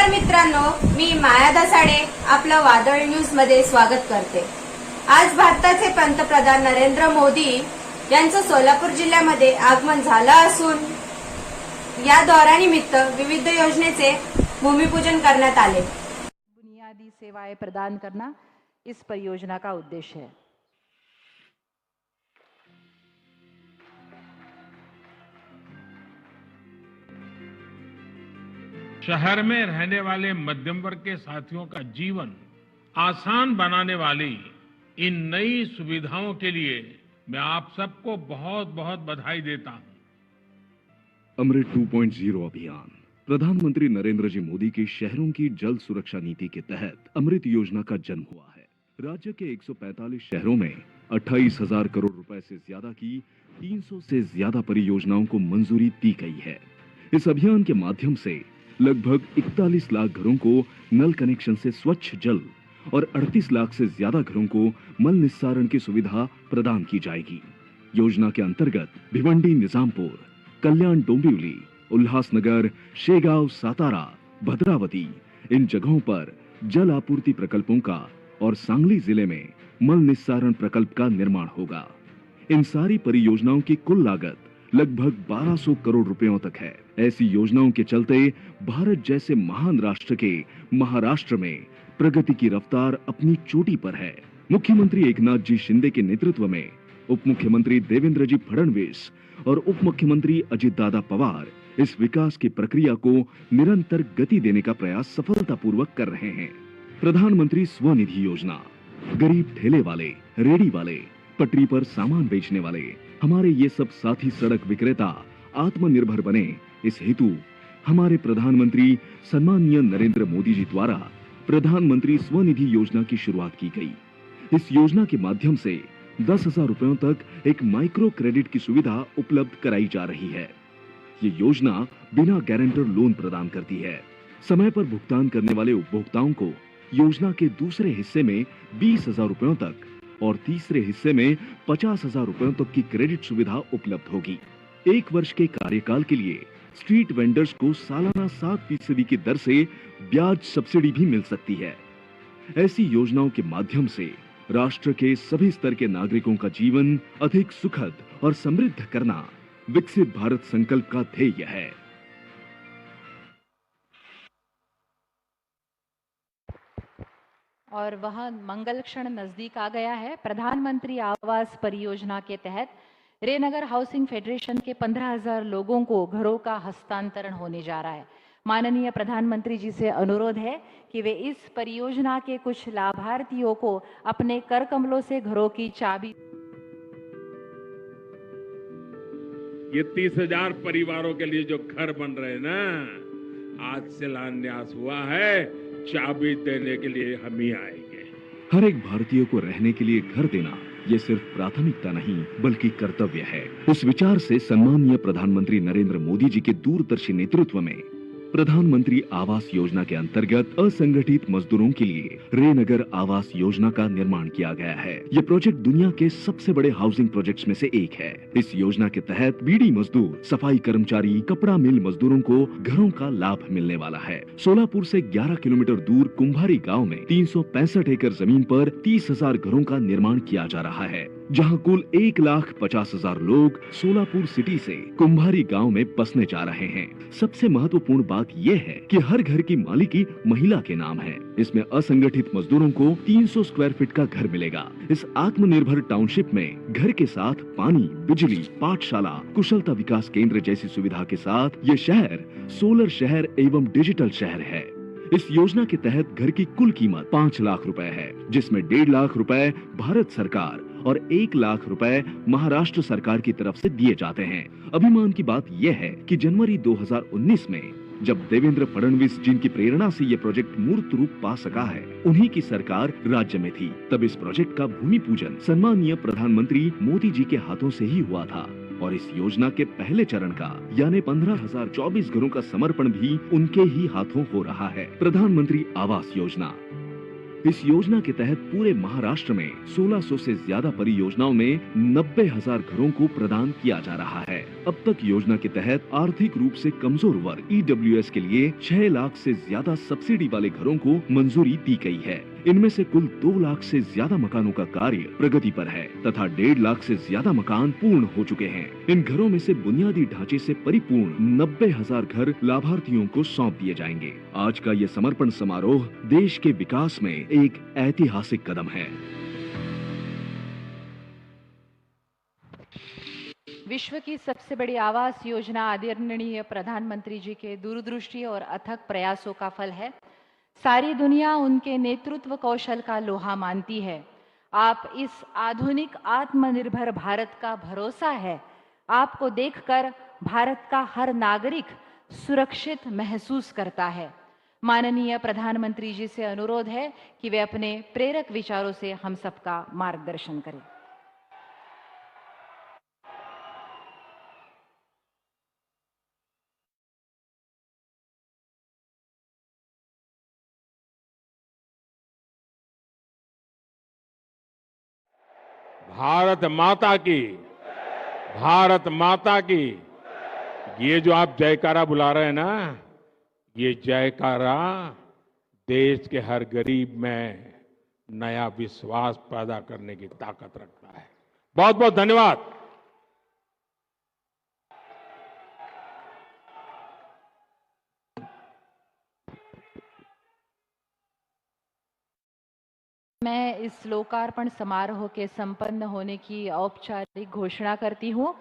नमस्कार मित्रांनो, मी माया दसाडे आपलं वादळ न्यूज मध्ये स्वागत करते। आज भारताचे पंतप्रधान नरेंद्र मोदी यांचं सोलापूर जिल्ह्यामध्ये आगमन झालं असून या दौऱ्यानिमित्त विविध योजनेचे भूमिपूजन करण्यात आले। बुनियादी सेवाएं प्रदान करना इस परियोजना का उद्देश्य है। शहर में रहने वाले मध्यम वर्ग के साथियों का जीवन आसान बनाने वाली इन नई सुविधाओं के लिए मैं आप सबको बहुत बहुत बधाई देता हूं। अमृत 2.0 अभियान प्रधानमंत्री नरेंद्र जी मोदी की शहरों की जल सुरक्षा नीति के तहत अमृत योजना का जन्म हुआ है। राज्य के 145 शहरों में 28,000 करोड़ रुपए से ज्यादा की 300 से ज्यादा परियोजनाओं को मंजूरी दी गई है। इस अभियान के माध्यम से लगभग 41 लाख घरों को नल कनेक्शन से स्वच्छ जल और 38 लाख से ज्यादा घरों को मल निस्सारण की सुविधा प्रदान की जाएगी। योजना के अंतर्गत भिवंडी, निजामपुर, कल्याण, डोंबिवली, उल्लासनगर, शेगांव, सातारा, भद्रावती इन जगहों पर जल आपूर्ति प्रकल्पों का और सांगली जिले में मल निस्सारण प्रकल्प का निर्माण होगा। इन सारी परियोजनाओं की कुल लागत लगभग 1200 करोड़ रुपयों तक है। ऐसी योजनाओं के चलते भारत जैसे महान राष्ट्र के महाराष्ट्र में प्रगति की रफ्तार अपनी चोटी पर है। मुख्यमंत्री एकनाथ जी शिंदे के नेतृत्व में उप मुख्यमंत्री देवेंद्र जी फडणवीस और उप मुख्यमंत्री अजित दादा पवार इस विकास की प्रक्रिया को निरंतर गति देने का प्रयास सफलतापूर्वक कर रहे हैं। प्रधानमंत्री स्वनिधि योजना गरीब ठेले वाले, रेडी वाले, पटरी पर सामान बेचने वाले हमारे ये सब साथी सड़क विक्रेता आत्मनिर्भर बने, इस हेतु हमारे प्रधानमंत्री सम्मानीय नरेंद्र मोदी जी द्वारा प्रधानमंत्री स्वनिधि योजना की शुरुआत की गई। इस योजना के माध्यम से 10,000 रुपयों तक एक माइक्रो क्रेडिट की सुविधा उपलब्ध कराई जा रही है। ये योजना बिना गारंटर लोन प्रदान करती है। समय पर भुगतान करने वाले उपभोक्ताओं को योजना के दूसरे हिस्से में 20,000 रुपयों तक और तीसरे हिस्से में 50,000 रुपयों तक की क्रेडिट सुविधा उपलब्ध होगी। 1 वर्ष के कार्यकाल के लिए स्ट्रीट वेंडर्स को सालाना 7% की दर से ब्याज सब्सिडी भी मिल सकती है। ऐसी योजनाओं के माध्यम से राष्ट्र के सभी स्तर के नागरिकों का जीवन अधिक सुखद और समृद्ध करना विकसित भारत संकल्प का ध्येय है। और वह मंगल क्षण नजदीक आ गया है। प्रधानमंत्री आवास परियोजना के तहत रेनगर हाउसिंग फेडरेशन के 15,000 लोगों को घरों का हस्तांतरण होने जा रहा है। माननीय प्रधानमंत्री जी से अनुरोध है कि वे इस परियोजना के कुछ लाभार्थियों को अपने कर कमलों से घरों की चाबी। ये 30,000 परिवारों के लिए जो घर बन रहे हैं ना, आज शिलान्यास हुआ है, चाबी देने के लिए हम ही आएंगे। हर एक भारतीय को रहने के लिए घर देना ये सिर्फ प्राथमिकता नहीं बल्कि कर्तव्य है। इस विचार से सम्मानीय प्रधानमंत्री नरेंद्र मोदी जी के दूरदर्शी नेतृत्व में प्रधानमंत्री आवास योजना के अंतर्गत असंगठित मजदूरों के लिए रेनगर आवास योजना का निर्माण किया गया है। यह प्रोजेक्ट दुनिया के सबसे बड़े हाउसिंग प्रोजेक्ट्स में से एक है। इस योजना के तहत बीड़ी मजदूर, सफाई कर्मचारी, कपड़ा मिल मजदूरों को घरों का लाभ मिलने वाला है। सोलापुर से 11 किलोमीटर दूर कुंभारी गाँव में 365 एकड़ जमीन पर 30,000 घरों का निर्माण किया जा रहा है, जहां कुल 1,50,000 लोग सोलापुर सिटी से कुंभारी गांव में बसने जा रहे हैं। सबसे महत्वपूर्ण बात यह है कि हर घर की मालिकी महिला के नाम है। इसमें असंगठित मजदूरों को 300 स्क्वायर फीट का घर मिलेगा। इस आत्मनिर्भर टाउनशिप में घर के साथ पानी, बिजली, पाठशाला, कुशलता विकास केंद्र जैसी सुविधा के साथ ये शहर सोलर शहर एवं डिजिटल शहर है। इस योजना के तहत घर की कुल कीमत 5 लाख रुपए है, जिसमें 1.5 लाख रुपए भारत सरकार और 1 लाख रुपए महाराष्ट्र सरकार की तरफ से दिए जाते हैं। अभिमान की बात यह है कि जनवरी 2019 में जब देवेंद्र फडणवीस जिनकी प्रेरणा से ये प्रोजेक्ट मूर्त रूप पा सका है, उन्हीं की सरकार राज्य में थी। तब इस प्रोजेक्ट का भूमि पूजन सम्मानीय प्रधानमंत्री मोदी जी के हाथों से ही हुआ था और इस योजना के पहले चरण का यानी 15,024 घरों का समर्पण भी उनके ही हाथों हो रहा है। प्रधानमंत्री आवास योजना, इस योजना के तहत पूरे महाराष्ट्र में 1600 से ज्यादा परियोजनाओं में 90,000 घरों को प्रदान किया जा रहा है। अब तक योजना के तहत आर्थिक रूप से कमजोर वर्ग EWS के लिए 6 लाख से ज्यादा सब्सिडी वाले घरों को मंजूरी दी गई है। इनमें से कुल 2 लाख से ज्यादा मकानों का कार्य प्रगति पर है तथा 1.5 लाख से ज्यादा मकान पूर्ण हो चुके हैं। इन घरों में से बुनियादी ढांचे से परिपूर्ण 90,000 घर लाभार्थियों को सौंप दिए जाएंगे। आज का ये समर्पण समारोह देश के विकास में एक ऐतिहासिक कदम है। विश्व की सबसे बड़ी आवास योजना आदरणीय प्रधानमंत्री जी के दूरदृष्टि और अथक प्रयासों का फल है। सारी दुनिया उनके नेतृत्व कौशल का लोहा मानती है। आप इस आधुनिक आत्मनिर्भर भारत का भरोसा है। आपको देखकर भारत का हर नागरिक सुरक्षित महसूस करता है। माननीय प्रधानमंत्री जी से अनुरोध है कि वे अपने प्रेरक विचारों से हम सबका मार्गदर्शन करें। भारत माता की, भारत माता की। ये जो आप जयकारा बुला रहे हैं ना, ये जयकारा देश के हर गरीब में नया विश्वास पैदा करने की ताकत रखता है। बहुत बहुत धन्यवाद। मैं इस लोकार्पण समारोह के संपन्न होने की औपचारिक घोषणा करती हूँ।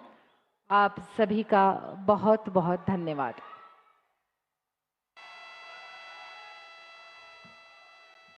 आप सभी का बहुत बहुत धन्यवाद।